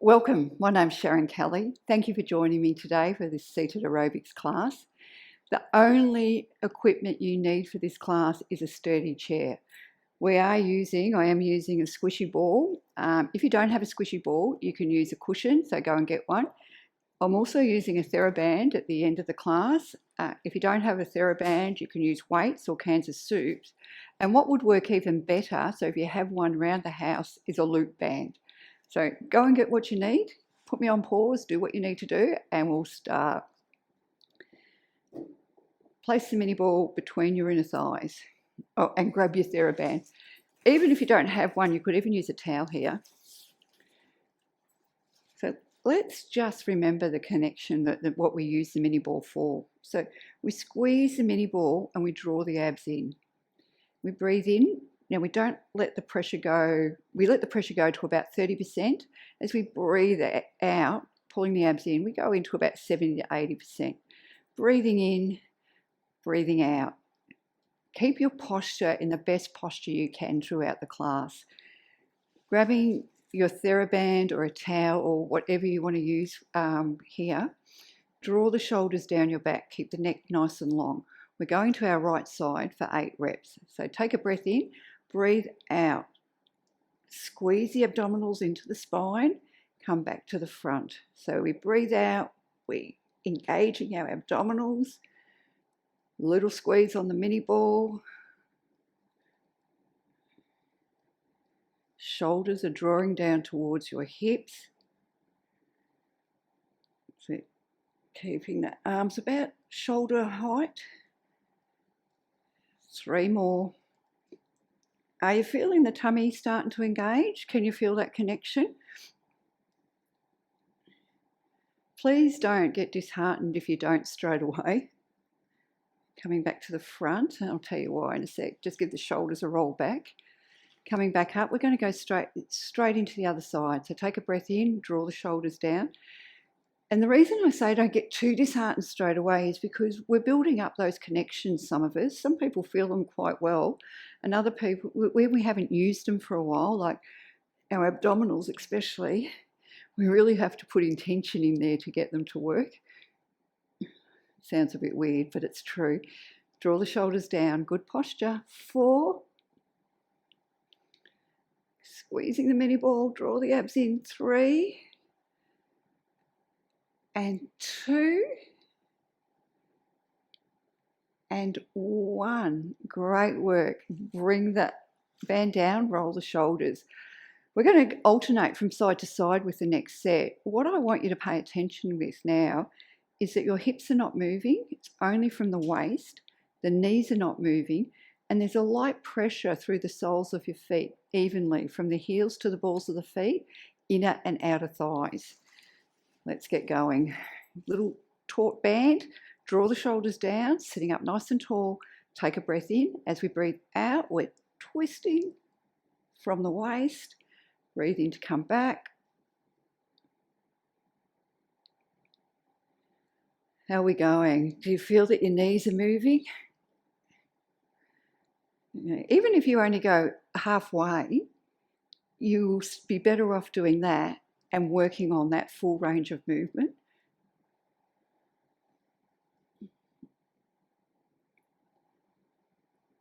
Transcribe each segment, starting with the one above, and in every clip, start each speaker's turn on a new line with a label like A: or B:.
A: Welcome, my name's Sharon Kelly. Thank you for joining me today for this seated aerobics class. The only equipment you need for this class is a sturdy chair. I am using a squishy ball. If you don't have a squishy ball, you can use a cushion, so go and get one. I'm also using a TheraBand at the end of the class. If you don't have a TheraBand, you can use weights or cans of soups. And what would work even better, so if you have one around the house, is a loop band. So go and get what you need, put me on pause, do what you need to do, and we'll start. Place the mini ball between your inner thighs. Oh, and grab your TheraBand. Even if you don't have one, you could even use a towel here. So let's just remember the connection that what we use the mini ball for. So we squeeze the mini ball and we draw the abs in. We breathe in. Now we don't let the pressure go. We let the pressure go to about 30%. As we breathe out, pulling the abs in, we go into about 70 to 80%. Breathing in, breathing out. Keep your posture in the best posture you can throughout the class. Grabbing your TheraBand or a towel or whatever you want to use here, draw the shoulders down your back, keep the neck nice and long. We're going to our right side for 8 reps. So take a breath in, breathe out. Squeeze the abdominals into the spine, come back to the front. So we breathe out, we engaging our abdominals, little squeeze on the mini ball. Shoulders are drawing down towards your hips. So keeping the arms about shoulder height. 3 more. Are you feeling the tummy starting to engage? Can you feel that connection? Please don't get disheartened if you don't straight away. Coming back to the front, and I'll tell you why in a sec. Just give the shoulders a roll back. Coming back up, we're going to go straight into the other side. So take a breath in, draw the shoulders down. And the reason I say don't get too disheartened straight away is because we're building up those connections, some of us. Some people feel them quite well, and other people, where we haven't used them for a while, like our abdominals especially, we really have to put intention in there to get them to work. Sounds a bit weird, but it's true. Draw the shoulders down, good posture. 4. Squeezing the mini ball, draw the abs in. 3. And 2. And 1. Great work. Bring that band down, roll the shoulders. We're going to alternate from side to side with the next set. What I want you to pay attention with now is that your hips are not moving. It's only from the waist. The knees are not moving. And there's a light pressure through the soles of your feet evenly from the heels to the balls of the feet, inner and outer thighs. Let's get going. Little taut band, draw the shoulders down, sitting up nice and tall. Take a breath in. As we breathe out, we're twisting from the waist. Breathe in to come back. How are we going? Do you feel that your knees are moving? Even if you only go halfway, you'll be better off doing that and working on that full range of movement.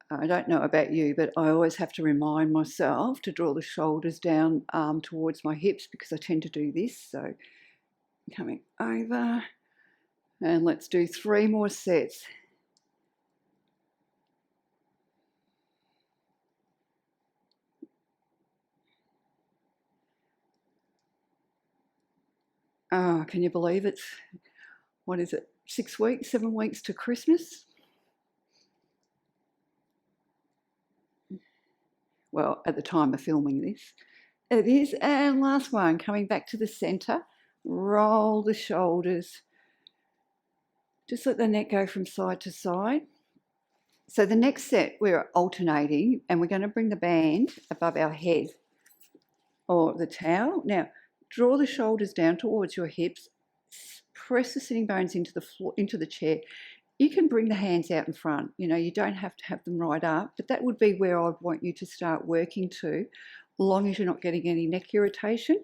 A: I don't know about you, but I always have to remind myself to draw the shoulders down towards my hips because I tend to do this. So coming over, and let's do 3 more sets. Oh, can you believe it's, 6 weeks, 7 weeks to Christmas? Well, at the time of filming this, it is. And last one, coming back to the center, roll the shoulders. Just let the neck go from side to side. So the next set, we're alternating, and we're going to bring the band above our head or the towel. Now, draw the shoulders down towards your hips. Press the sitting bones into the floor, into the chair. You can bring the hands out in front. You don't have to have them right up, but that would be where I'd want you to start working to, as long as you're not getting any neck irritation.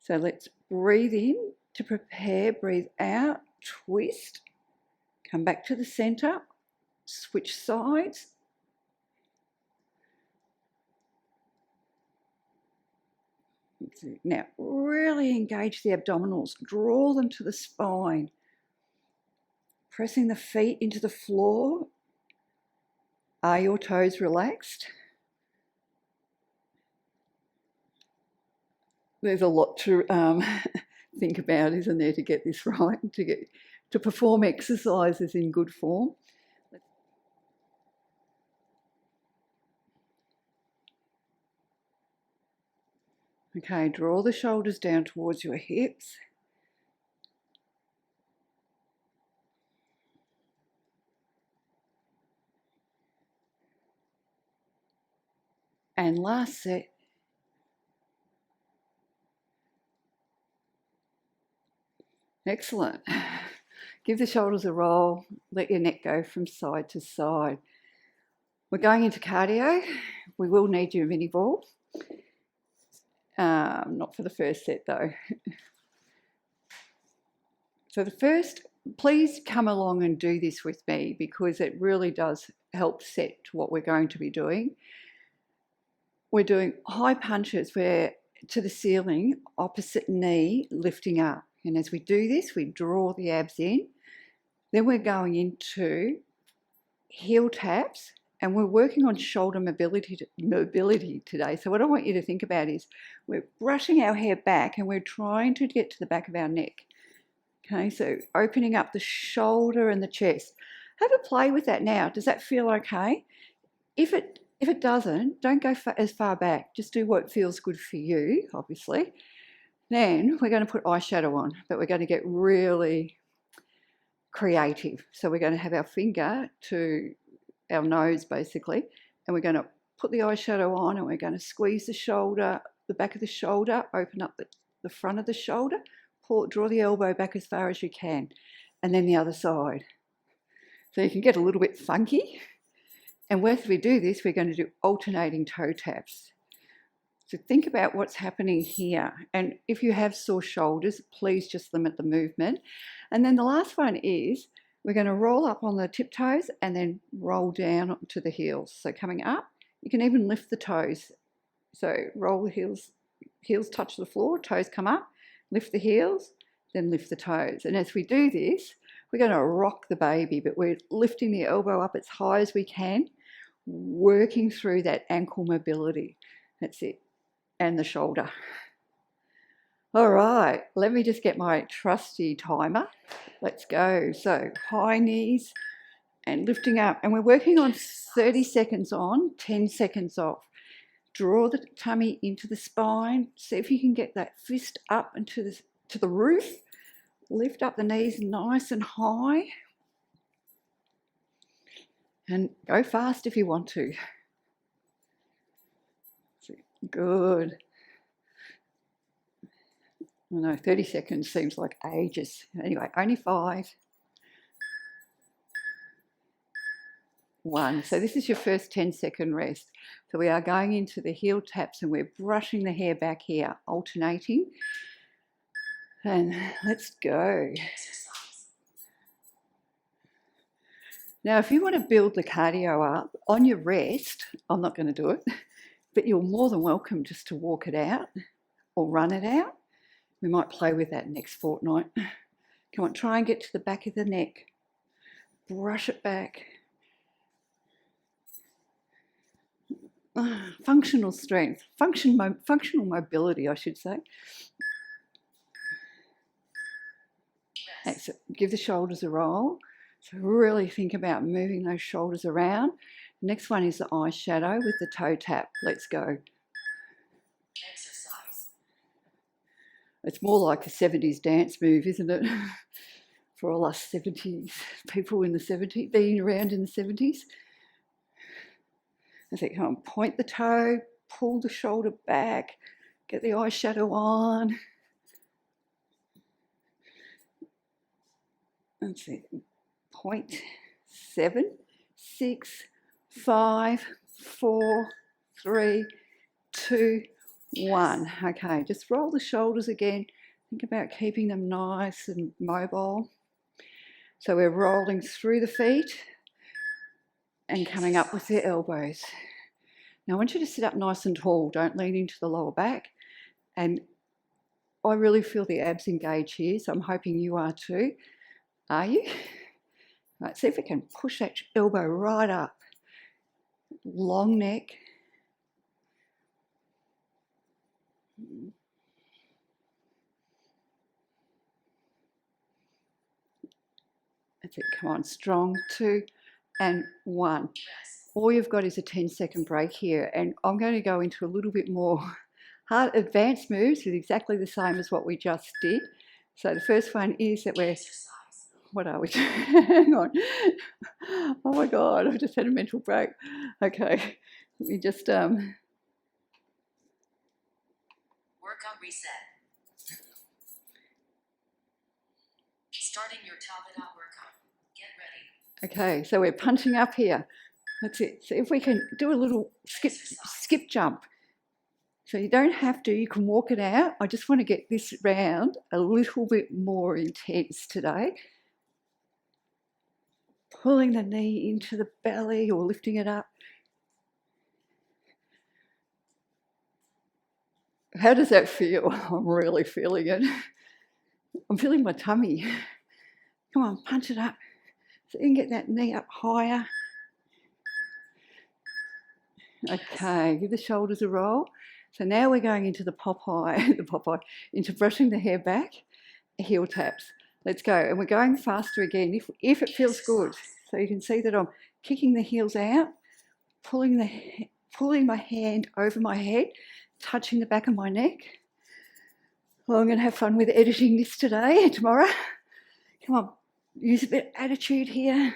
A: So let's breathe in to prepare, breathe out, twist, come back to the center, switch sides. Now, really engage the abdominals, draw them to the spine, pressing the feet into the floor. Are your toes relaxed? There's a lot to think about, isn't there, to get this right, to perform exercises in good form. Okay, draw the shoulders down towards your hips. And last set. Excellent. Give the shoulders a roll, let your neck go from side to side. We're going into cardio. We will need your mini ball. Not for the first set though. So the first, please come along and do this with me because it really does help set what we're going to be doing. We're doing high punches where to the ceiling, opposite knee lifting up. And as we do this, we draw the abs in. Then we're going into heel taps and we're working on shoulder mobility today. So what I want you to think about is we're brushing our hair back and we're trying to get to the back of our neck. Okay, so opening up the shoulder and the chest. Have a play with that now. Does that feel okay? If it doesn't, don't go as far back. Just do what feels good for you, obviously. Then we're going to put eyeshadow on, but we're going to get really creative. So we're going to have our finger to our nose, basically, and we're going to put the eyeshadow on and we're going to squeeze the shoulder, the back of the shoulder, open up the front of the shoulder, draw the elbow back as far as you can, and then the other side. So you can get a little bit funky. And as we do this, we're going to do alternating toe taps. So think about what's happening here. And if you have sore shoulders, please just limit the movement. And then the last one is we're going to roll up on the tiptoes and then roll down to the heels. So coming up, you can even lift the toes. So roll the heels touch the floor, toes come up, lift the heels, then lift the toes. And as we do this, we're going to rock the baby, but we're lifting the elbow up as high as we can, working through that ankle mobility. That's it. And the shoulder. All right, let me just get my trusty timer. Let's go. So high knees and lifting up. And we're working on 30 seconds on, 10 seconds off. Draw the tummy into the spine. See if you can get that fist up and to the roof. Lift up the knees nice and high. And go fast if you want to. Good. I know 30 seconds seems like ages. Anyway, only 5. 1. So this is your first 10-second rest. So we are going into the heel taps and we're brushing the hair back here, alternating. And let's go. Now, if you want to build the cardio up on your rest, I'm not going to do it, but you're more than welcome just to walk it out or run it out. We might play with that next fortnight. Come on, try and get to the back of the neck. Brush it back. Functional strength, functional mobility, I should say. Excellent. Give the shoulders a roll. So really think about moving those shoulders around. Next one is the eyeshadow with the toe tap. Let's go. Exercise. It's more like a 70s dance move, isn't it? For all us 70s people in the 70s, being around in the 70s. I think, come on, point the toe, pull the shoulder back, get the eyeshadow on. Let's see. 7, 6, 5, 4, 3, 2, 1. Okay, just roll the shoulders again. Think about keeping them nice and mobile. So we're rolling through the feet and coming up with the elbows. Now I want you to sit up nice and tall. Don't lean into the lower back. And I really feel the abs engage here, so I'm hoping you are too. Are you? Right, see if we can push that elbow right up. Long neck. That's it, come on, strong. 2 and 1. All you've got is a 10-second break here, and I'm going to go into a little bit more hard advanced moves with exactly the same as what we just did. So the first one is that we're, what are we doing? Hang on. Oh my God, I've just had a mental break. Okay, let me just workout reset. Starting your top-it-out workout. Get ready. Okay, so we're punching up here. That's it. So if we can do a little skip jump. So you don't have to, you can walk it out. I just want to get this round a little bit more intense today. Pulling the knee into the belly or lifting it up. How does that feel? I'm really feeling it. I'm feeling my tummy. Come on, punch it up. So you can get that knee up higher. Okay, give the shoulders a roll. So now we're going into the Popeye, into brushing the hair back, heel taps. Let's go. And we're going faster again if it feels good. So you can see that I'm kicking the heels out, pulling my hand over my head, touching the back of my neck. Well, I'm going to have fun with editing this today and tomorrow. Come on, use a bit of attitude here.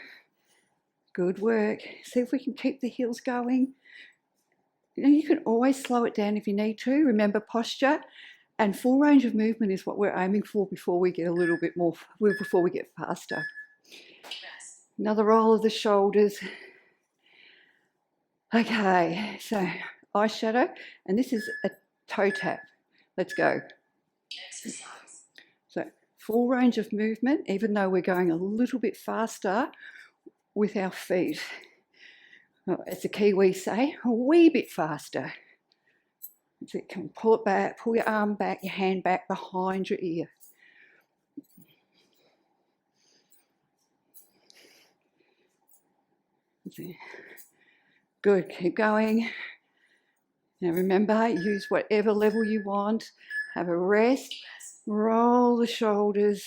A: Good work. See if we can keep the heels going. You can always slow it down if you need to. Remember, posture and full range of movement is what we're aiming for before we get a little bit more, before we get faster. Another roll of the shoulders. Okay, so eyeshadow, and this is a toe tap. Let's go. Exercise. So full range of movement, even though we're going a little bit faster with our feet. As a Kiwi say, a wee bit faster. So you can pull it back, pull your arm back, your hand back behind your ear. Good, keep going. Now remember, use whatever level you want. Have a rest, roll the shoulders.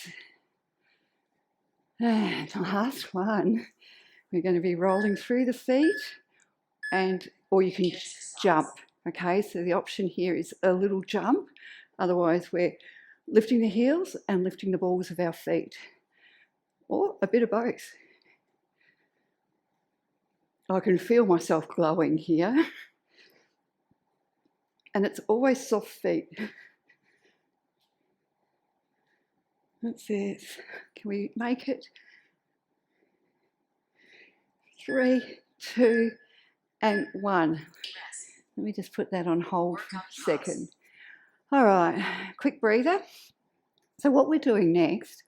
A: And the last one, we're going to be rolling through the feet, or you can jump. Okay, so the option here is a little jump. Otherwise, we're lifting the heels and lifting the balls of our feet, or a bit of both. I can feel myself glowing here. And it's always soft feet. That's it. Can we make it? 3, 2, and 1. Let me just put that on hold for a second. All right, quick breather. So what we're doing next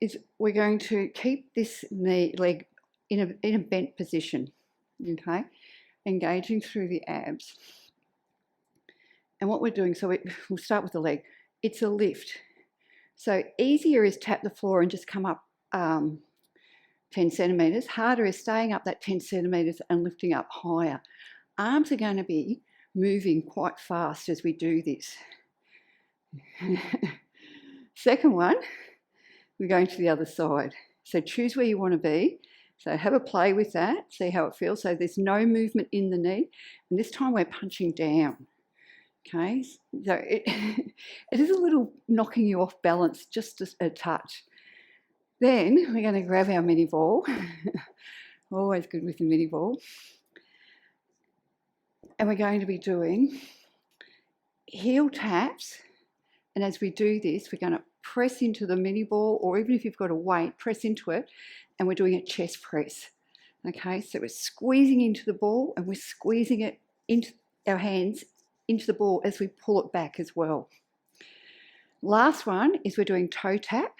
A: is we're going to keep this leg in a bent position, okay? Engaging through the abs. And what we're doing, so we'll start with the leg. It's a lift. So easier is tap the floor and just come up 10 centimetres. Harder is staying up that 10 centimetres and lifting up higher. Arms are going to be moving quite fast as we do this. Second one, we're going to the other side. So choose where you want to be. So have a play with that, see how it feels. So there's no movement in the knee. And this time we're punching down. Okay, so it is a little knocking you off balance, just a touch. Then we're going to grab our mini ball. Always good with the mini ball. And we're going to be doing heel taps. And as we do this, we're going to press into the mini ball, or even if you've got a weight, press into it. And we're doing a chest press. Okay, so we're squeezing into the ball and we're squeezing it into our hands into the ball as we pull it back as well. Last one is we're doing toe tap,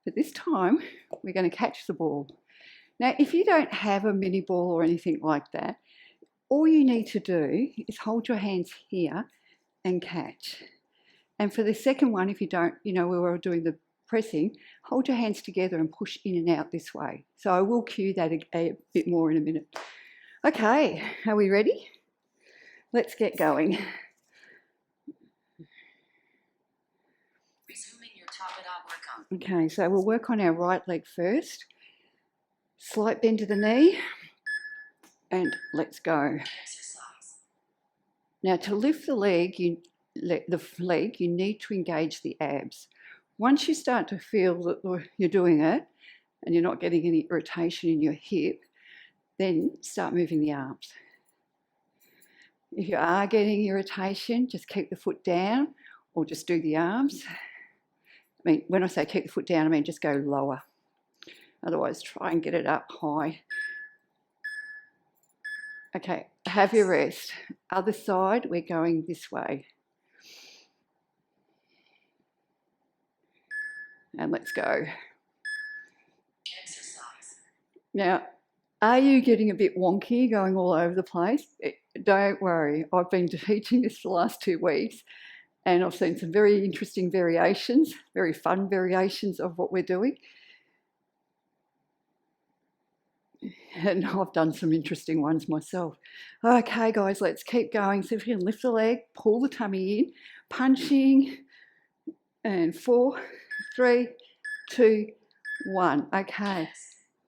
A: but this time we're going to catch the ball. Now, if you don't have a mini ball or anything like that, all you need to do is hold your hands here and catch. And for the second one, if you don't, we were doing the pressing, hold your hands together and push in and out this way. So I will cue that a bit more in a minute. Okay, are we ready? Let's get going.
B: Resuming your top-it-up workout.
A: Okay, so we'll work on our right leg first. Slight bend to the knee, and let's go.
B: Exercise.
A: Now, to lift the leg, you need to engage the abs. Once you start to feel that you're doing it and you're not getting any irritation in your hip, then start moving the arms. If you are getting irritation, just keep the foot down or just do the arms. I mean, when I say keep the foot down, I mean just go lower. Otherwise, try and get it up high. Okay, have your rest. Other side, we're going this way. And let's go.
B: Exercise.
A: Now, are you getting a bit wonky, going all over the place? Don't worry. I've been teaching this for the last 2 weeks, and I've seen some very interesting variations, very fun variations of what we're doing. And I've done some interesting ones myself. Okay, guys, let's keep going. So if you can lift the leg, pull the tummy in, punching, and 4, 3, 2, 1. Okay,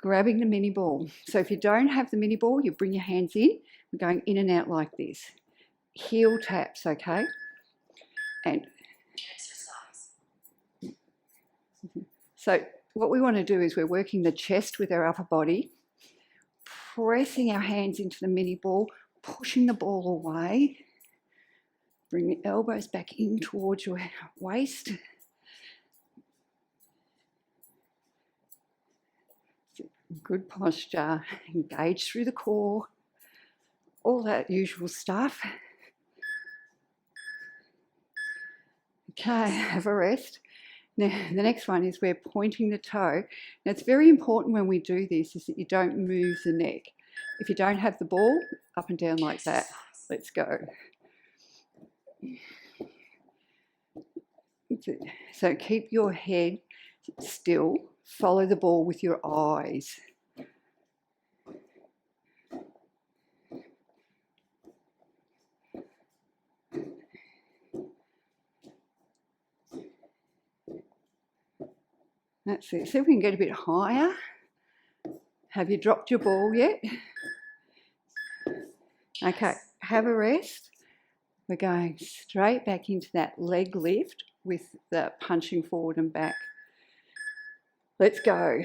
A: grabbing the mini ball. So if you don't have the mini ball, you bring your hands in. We're going in and out like this. Heel taps, okay? And
B: exercise.
A: So what we want to do is we're working the chest with our upper body, pressing our hands into the mini ball, pushing the ball away. Bring the elbows back in towards your waist. Good posture, engage through the core, all that usual stuff. Okay, have a rest. Now, the next one is we're pointing the toe. Now, it's very important when we do this is that you don't move the neck. If you don't have the ball, up and down like that. Let's go. So keep your head still. Follow the ball with your eyes. That's it. See if we can get a bit higher. Have you dropped your ball yet? Okay, have a rest. We're going straight back into that leg lift with the punching forward and back. Let's go.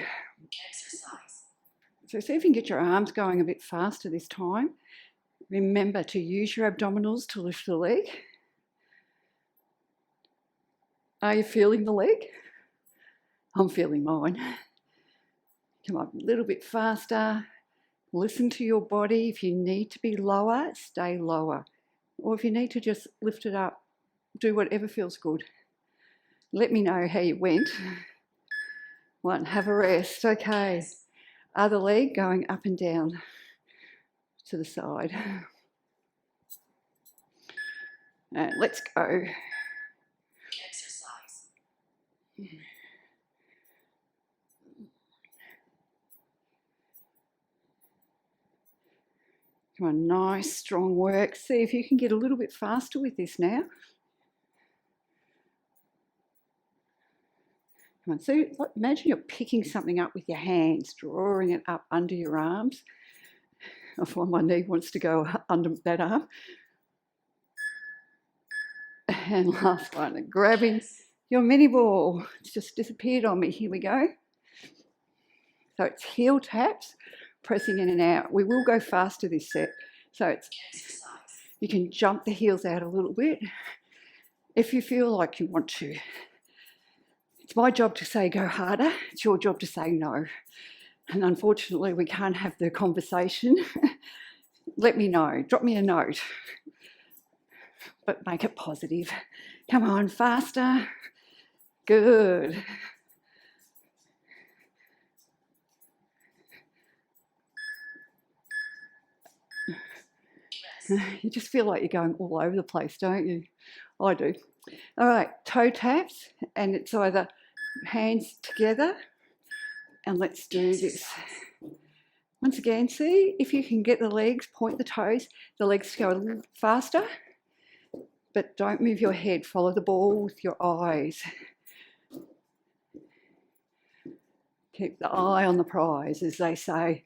B: Exercise.
A: So see if you can get your arms going a bit faster this time. Remember to use your abdominals to lift the leg. Are you feeling the leg? I'm feeling mine. Come on, a little bit faster. Listen to your body. If you need to be lower, stay lower. Or if you need to just lift it up, do whatever feels good. Let me know how you went. 1, have a rest. Okay. Other leg going up and down to the side. And let's go.
B: Exercise.
A: Come on, nice, strong work. See if you can get a little bit faster with this now. Come on, so imagine you're picking something up with your hands, drawing it up under your arms. I find my knee wants to go under that arm. And last one, grabbing your mini ball. It's just disappeared on me. Here we go. So it's heel taps, pressing in and out. We will go faster this set. So it's you can jump the heels out a little bit if you feel like you want to. It's my job to say go harder. It's your job to say no. And unfortunately, we can't have the conversation. Let me know. Drop me a note. but make it positive. Come on, faster. Good. You just feel like you're going all over the place, don't you? I do. All right, toe taps, and it's either hands together, and let's do this. Once again, see if you can get the legs, point the toes, the legs go a little faster, but don't move your head, follow the ball with your eyes. Keep the eye on the prize, as they say.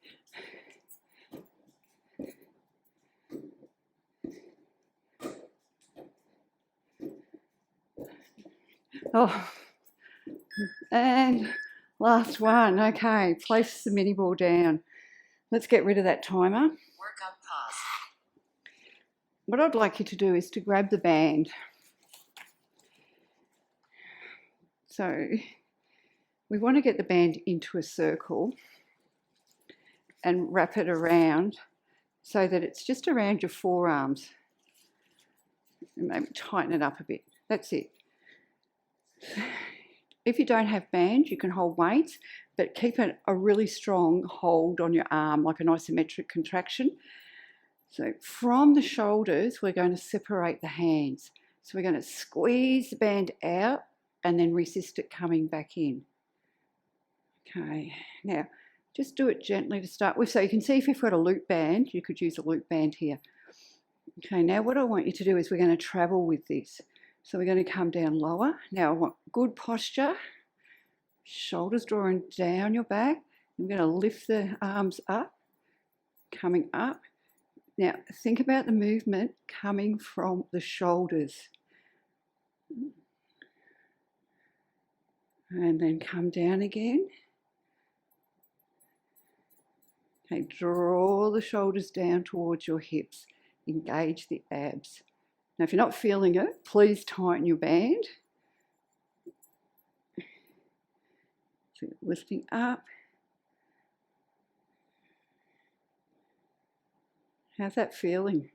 A: Oh, and last one. Okay, place the mini ball down. Let's get rid of that timer.
B: Workout pause.
A: What I'd like you to do is to grab the band. So we want to get the band into a circle and wrap it around so that it's just around your forearms. And maybe tighten it up a bit. That's it. If you don't have bands, you can hold weights, but keep a really strong hold on your arm, like an isometric contraction. So from the shoulders, we're going to separate the hands. So we're going to squeeze the band out and then resist it coming back in. Okay, now just do it gently to start with. So you can see if you've got a loop band, you could use a loop band here. Okay, now what I want you to do is we're going to travel with this. So we're going to come down lower. Now I want good posture, shoulders drawing down your back. I'm going to lift the arms up, coming up. Now think about the movement coming from the shoulders. And then come down again. Okay, draw the shoulders down towards your hips. Engage the abs. Now, if you're not feeling it, please tighten your band. So lifting up. How's that feeling?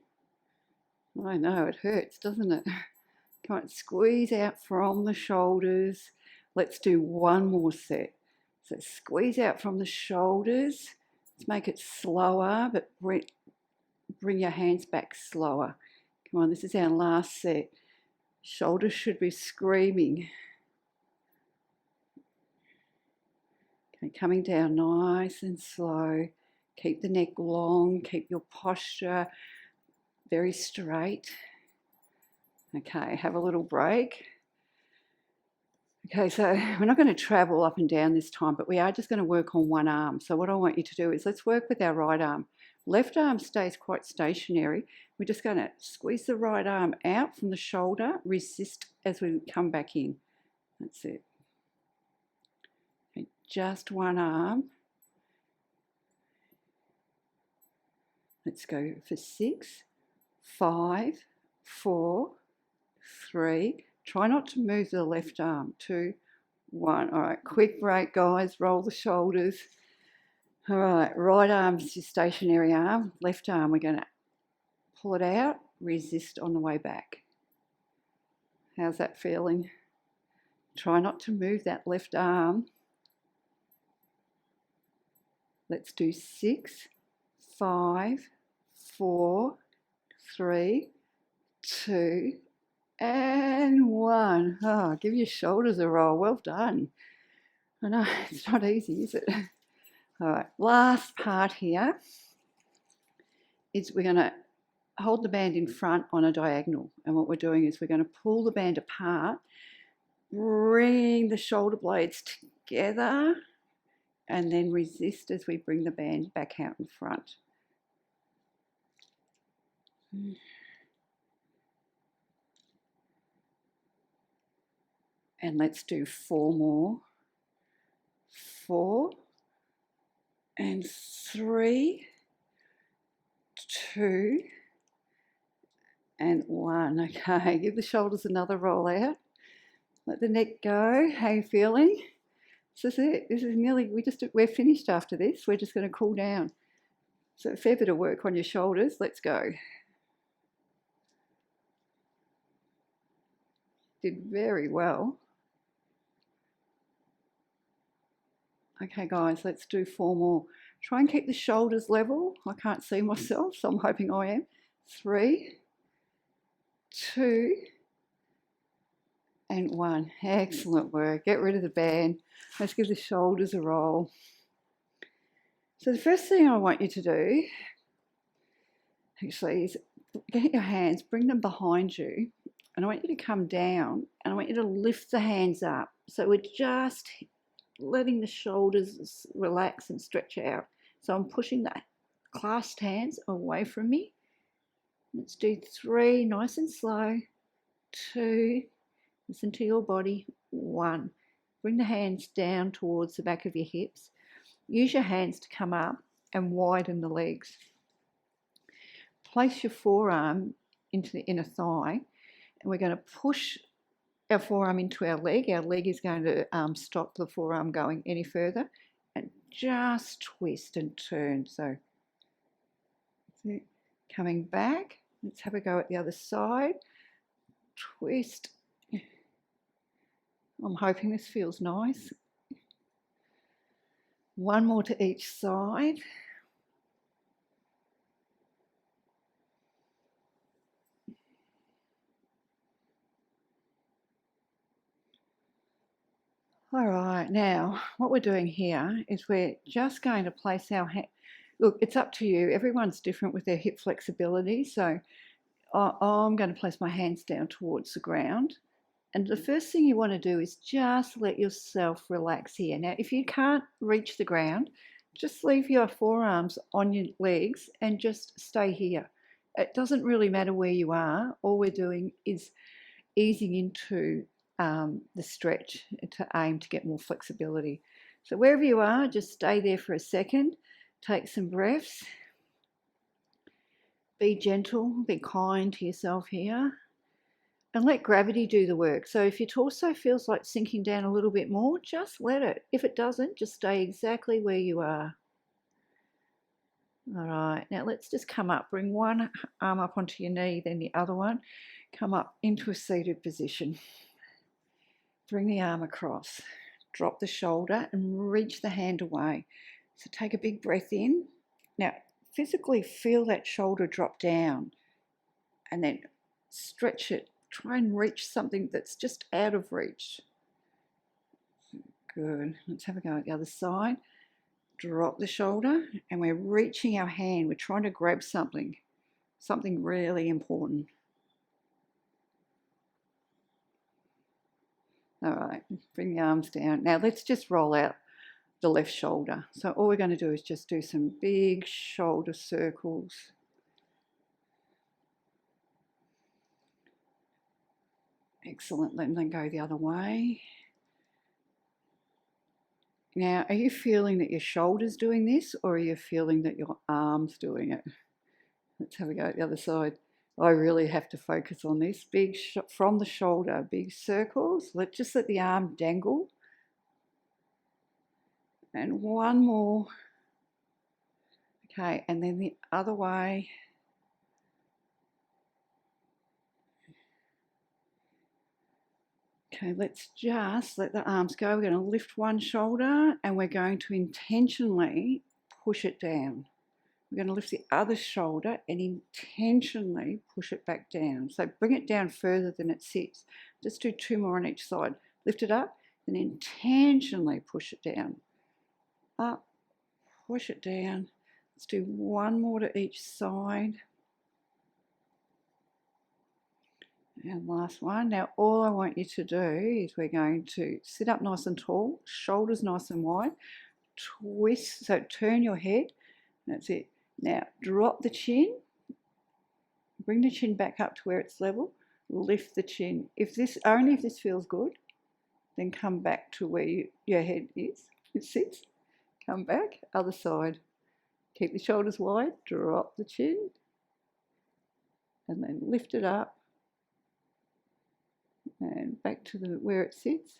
A: I know, it hurts, doesn't it? Come on, squeeze out from the shoulders. Let's do one more set. So squeeze out from the shoulders. Let's make it slower, but bring your hands back slower. Come on, this is our last set. Shoulders should be screaming. Okay, coming down nice and slow. Keep the neck long, keep your posture very straight. Okay, have a little break. Okay, so we're not going to travel up and down this time, but we are just going to work on one arm. So what I want you to do is let's work with our right arm. Left arm stays quite stationary. We're just going to squeeze the right arm out from the shoulder, resist as we come back in. That's it. Okay, just one arm. Let's go for 6, 5, 4, 3. Try not to move the left arm. 2, 1. All right, quick break, guys. Roll the shoulders. All right, right arm's your stationary arm. Left arm, we're going to pull it out, resist on the way back. How's that feeling? Try not to move that left arm. Let's do 6, 5, 4, 3, 2, and 1. Oh, give your shoulders a roll. Well done. I know, it's not easy, is it? All right, last part here is we're going to hold the band in front on a diagonal. And what we're doing is we're going to pull the band apart, bring the shoulder blades together, and then resist as we bring the band back out in front. And let's do 4 more. 4 and 3, 2 and 1. Okay, give the shoulders another roll out. Let the neck go. How are you feeling? This is it. This is nearly, we're finished after this. We're just going to cool down. So a fair bit of work on your shoulders. Let's go. Did very well. Okay, guys, let's do 4 more. Try and keep the shoulders level. I can't see myself, so I'm hoping I am. 3, 2, and 1. Excellent work. Get rid of the band. Let's give the shoulders a roll. So the first thing I want you to do, actually, is get your hands, bring them behind you, and I want you to come down, and I want you to lift the hands up. So we're just letting the shoulders relax and stretch out. So I'm pushing the clasped hands away from me. Let's do 3, nice and slow. 2, listen to your body. 1, bring the hands down towards the back of your hips. Use your hands to come up and widen the legs. Place your forearm into the inner thigh, and we're going to push our forearm into our leg. Our leg is going to stop the forearm going any further, and just twist and turn. So coming back, let's have a go at the other side. Twist. I'm hoping this feels nice. 1 more to each side. All right, now what we're doing here is we're just going to place our hand. Look, it's up to you. Everyone's different with their hip flexibility. So I'm going to place my hands down towards the ground. And the first thing you want to do is just let yourself relax here. Now, if you can't reach the ground, just leave your forearms on your legs and just stay here. It doesn't really matter where you are. All we're doing is easing into the stretch to aim to get more flexibility. So wherever you are, just stay there for a second. Take some breaths. Be gentle, be kind to yourself here. And let gravity do the work. So if your torso feels like sinking down a little bit more, just let it. If it doesn't, just stay exactly where you are. All right, now let's just come up. Bring one arm up onto your knee, then the other one. Come up into a seated position. Bring the arm across. Drop the shoulder and reach the hand away. So take a big breath in. Now, physically feel that shoulder drop down and then stretch it. Try and reach something that's just out of reach. Good. Let's have a go at the other side. Drop the shoulder and we're reaching our hand. We're trying to grab something really important. All right, bring the arms down. Now let's just roll out the left shoulder. So all we're going to do is just do some big shoulder circles. Excellent. Let them go the other way. Now, are you feeling that your shoulder's doing this, or are you feeling that your arm's doing it? Let's have a go at the other side. I really have to focus on this. Big from the shoulder, big circles. Let's just let the arm dangle. And 1 more. Okay, and then the other way. Okay, let's just let the arms go. We're going to lift one shoulder and we're going to intentionally push it down. We're going to lift the other shoulder and intentionally push it back down. So bring it down further than it sits. Just do 2 more on each side. Lift it up and intentionally push it down. Up, push it down. Let's do 1 more to each side. And last one. Now all I want you to do is we're going to sit up nice and tall, shoulders nice and wide, twist, so turn your head. That's it. Now drop the chin, bring the chin back up to where it's level, lift the chin. Only if this feels good, then come back to where your head is. It sits. Come back, other side. Keep the shoulders wide, drop the chin, and then lift it up. And back to where it sits,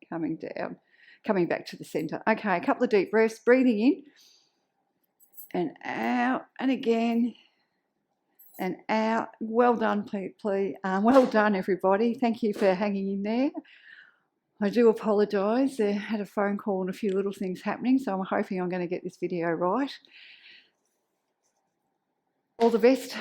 A: coming down, coming back to the center. Okay, a couple of deep breaths, breathing in and out, and again, and out. Well done, please. Well done, everybody. Thank you for hanging in there. I do apologise. I had a phone call and a few little things happening, so I'm hoping I'm going to get this video right. All the best.